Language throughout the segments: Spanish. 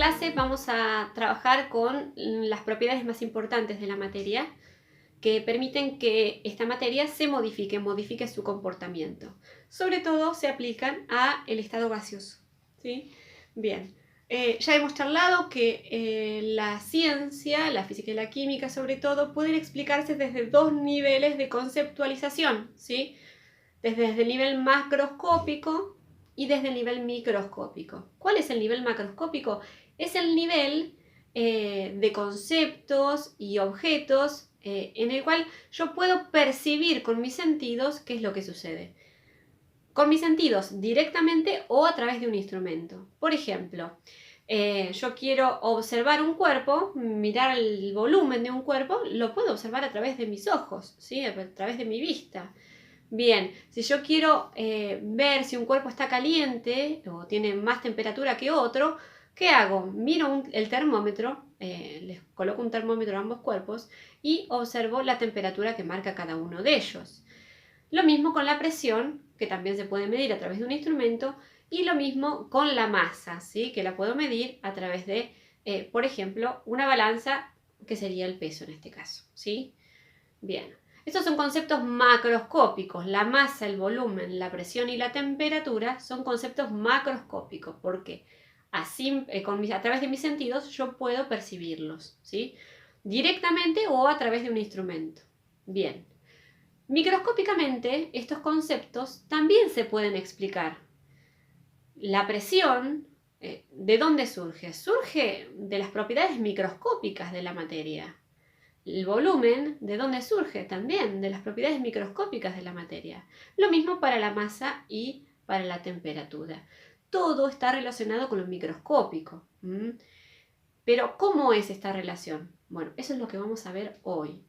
clase vamos a trabajar con las propiedades más importantes de la materia que permiten que esta materia se modifique su comportamiento. Sobre todo se aplican al estado gaseoso, ¿sí? Bien, ya hemos charlado que la ciencia, la física y la química sobre todo, pueden explicarse desde dos niveles de conceptualización, ¿sí? Desde el nivel macroscópico y desde el nivel microscópico. ¿Cuál es el nivel macroscópico? Es el nivel de conceptos y objetos en el cual yo puedo percibir con mis sentidos qué es lo que sucede. Con mis sentidos directamente o a través de un instrumento. Por ejemplo, yo quiero observar un cuerpo, mirar el volumen de un cuerpo, lo puedo observar a través de mis ojos, ¿sí? A través de mi vista. Bien, si yo quiero ver si un cuerpo está caliente o tiene más temperatura que otro, ¿qué hago? Miro el termómetro, les coloco un termómetro a ambos cuerpos y observo la temperatura que marca cada uno de ellos. Lo mismo con la presión, que también se puede medir a través de un instrumento, y lo mismo con la masa, ¿sí? Que la puedo medir a través de, por ejemplo, una balanza, que sería el peso en este caso, ¿sí? Bien. Estos son conceptos macroscópicos. La masa, el volumen, la presión y la temperatura son conceptos macroscópicos porque así, a través de mis sentidos yo puedo percibirlos, ¿sí? Directamente o a través de un instrumento. Bien. Microscópicamente, estos conceptos también se pueden explicar. La presión, ¿de dónde surge? Surge de las propiedades microscópicas de la materia. El volumen, ¿de dónde surge? También de las propiedades microscópicas de la materia. Lo mismo para la masa y para la temperatura. Todo está relacionado con lo microscópico. Pero, ¿cómo es esta relación? Bueno, eso es lo que vamos a ver hoy.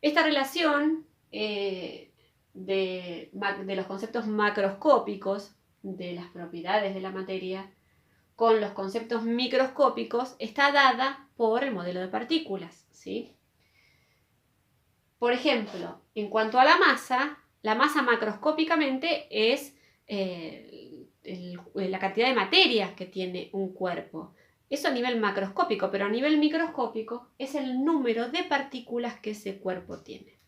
Esta relación de los conceptos macroscópicos, de las propiedades de la materia, con los conceptos microscópicos, está dada por el modelo de partículas, ¿sí? Por ejemplo, en cuanto a la masa macroscópicamente es la cantidad de materia que tiene un cuerpo. Eso a nivel macroscópico, pero a nivel microscópico es el número de partículas que ese cuerpo tiene.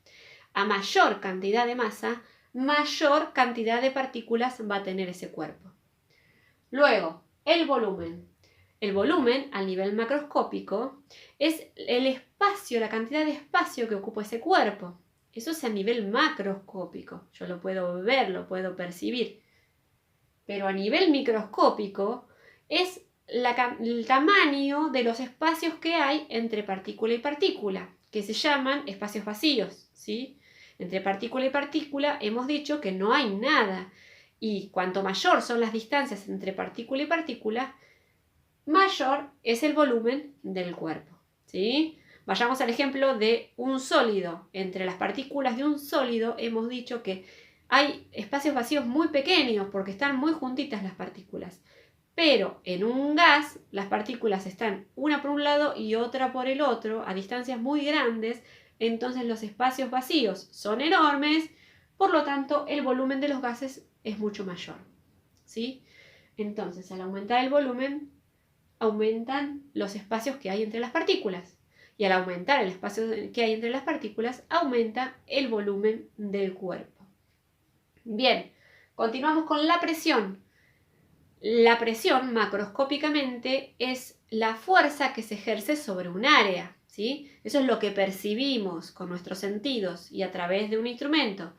A mayor cantidad de masa, mayor cantidad de partículas va a tener ese cuerpo. Luego, el volumen. El volumen, a nivel macroscópico, es el espacio, la cantidad de espacio que ocupa ese cuerpo. Eso es a nivel macroscópico. Yo lo puedo ver, lo puedo percibir. Pero a nivel microscópico es el tamaño de los espacios que hay entre partícula y partícula, que se llaman espacios vacíos, ¿sí? Entre partícula y partícula hemos dicho que no hay nada. Y cuanto mayor son las distancias entre partícula y partícula, mayor es el volumen del cuerpo, ¿sí? Vayamos al ejemplo de un sólido. Entre las partículas de un sólido hemos dicho que hay espacios vacíos muy pequeños porque están muy juntitas las partículas. Pero en un gas las partículas están una por un lado y otra por el otro a distancias muy grandes, entonces los espacios vacíos son enormes, por lo tanto el volumen de los gases es mucho mayor, ¿sí? Entonces, al aumentar el volumen, aumentan los espacios que hay entre las partículas. Y al aumentar el espacio que hay entre las partículas, aumenta el volumen del cuerpo. Bien, continuamos con la presión. La presión, macroscópicamente, es la fuerza que se ejerce sobre un área, ¿sí? Eso es lo que percibimos con nuestros sentidos y a través de un instrumento.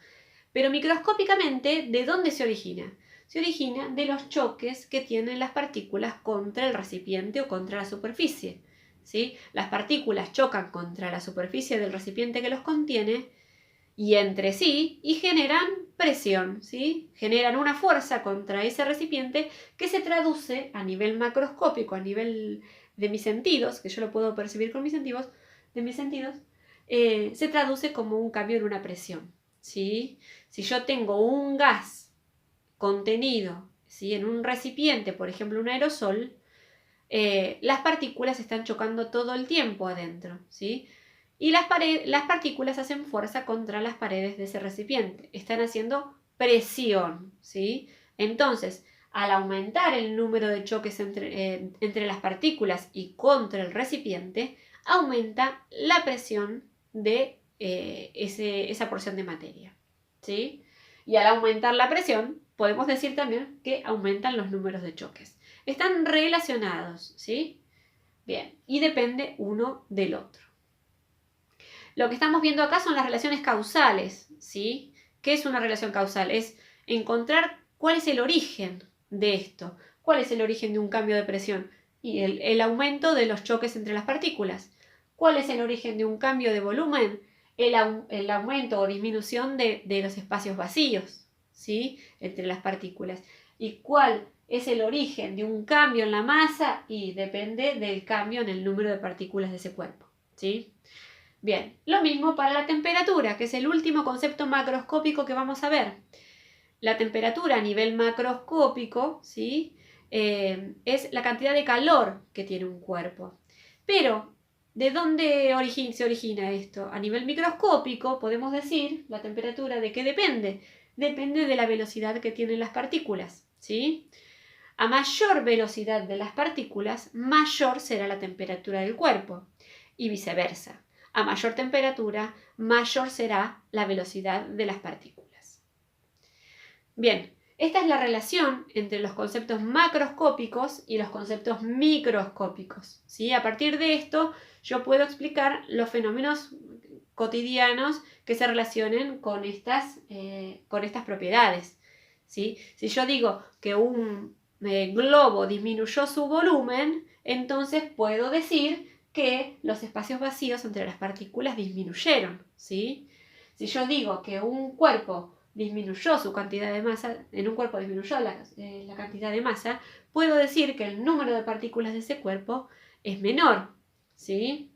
Pero microscópicamente, ¿de dónde se origina? Se origina de los choques que tienen las partículas contra el recipiente o contra la superficie, ¿sí? Las partículas chocan contra la superficie del recipiente que los contiene y entre sí y generan presión, ¿sí? Generan una fuerza contra ese recipiente que se traduce a nivel macroscópico, a nivel de mis sentidos, que yo lo puedo percibir con mis sentidos, se traduce como un cambio en una presión, ¿sí? Si yo tengo un gas contenido, ¿sí?, en un recipiente, por ejemplo un aerosol, las partículas están chocando todo el tiempo adentro, ¿sí? Y las partículas hacen fuerza contra las paredes de ese recipiente, están haciendo presión, ¿sí? Entonces, al aumentar el número de choques entre las partículas y contra el recipiente, aumenta la presión de esa porción de materia, ¿sí? Y al aumentar la presión, podemos decir también que aumentan los números de choques. Están relacionados, ¿sí? Bien, y depende uno del otro. Lo que estamos viendo acá son las relaciones causales, ¿sí? ¿Qué es una relación causal? Es encontrar cuál es el origen de esto. ¿Cuál es el origen de un cambio de presión? Y el aumento de los choques entre las partículas. ¿Cuál es el origen de un cambio de volumen? El aumento o disminución de los espacios vacíos, ¿sí? Entre las partículas. ¿Y cuál es el origen de un cambio en la masa? Y depende del cambio en el número de partículas de ese cuerpo, ¿sí? Bien, lo mismo para la temperatura, que es el último concepto macroscópico que vamos a ver. La temperatura a nivel macroscópico, ¿sí? Es la cantidad de calor que tiene un cuerpo. Pero, ¿de dónde se origina esto? A nivel microscópico podemos decir la temperatura de qué depende. Depende de la velocidad que tienen las partículas, ¿sí? A mayor velocidad de las partículas, mayor será la temperatura del cuerpo y viceversa. A mayor temperatura, mayor será la velocidad de las partículas. Bien, esta es la relación entre los conceptos macroscópicos y los conceptos microscópicos, ¿sí? A partir de esto, yo puedo explicar los fenómenos cotidianos que se relacionen con estas propiedades, ¿sí? Si yo digo que un globo disminuyó su volumen, entonces puedo decir que los espacios vacíos entre las partículas disminuyeron, ¿sí? Si yo digo que un cuerpo disminuyó su cantidad de masa, en un cuerpo disminuyó la cantidad de masa, puedo decir que el número de partículas de ese cuerpo es menor, ¿sí?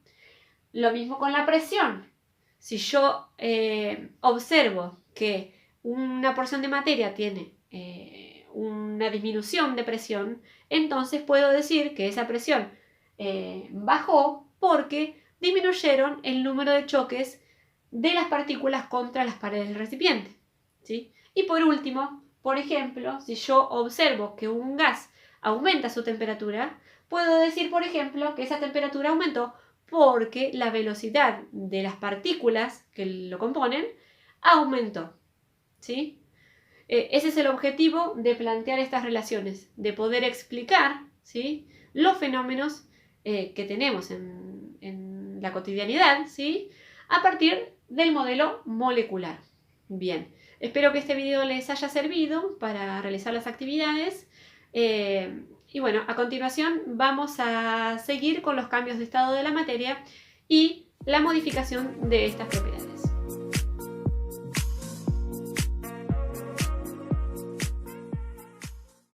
Lo mismo con la presión. Si yo observo que una porción de materia tiene una disminución de presión, entonces puedo decir que esa presión bajó porque disminuyeron el número de choques de las partículas contra las paredes del recipiente, ¿sí? Y por último, por ejemplo, si yo observo que un gas aumenta su temperatura, puedo decir, por ejemplo, que esa temperatura aumentó porque la velocidad de las partículas que lo componen aumentó, ¿sí? Ese es el objetivo de plantear estas relaciones, de poder explicar, ¿sí?, los fenómenos que tenemos en la cotidianidad, ¿sí?, a partir del modelo molecular. Bien, espero que este video les haya servido para realizar las actividades. Y bueno, a continuación vamos a seguir con los cambios de estado de la materia y la modificación de estas propiedades.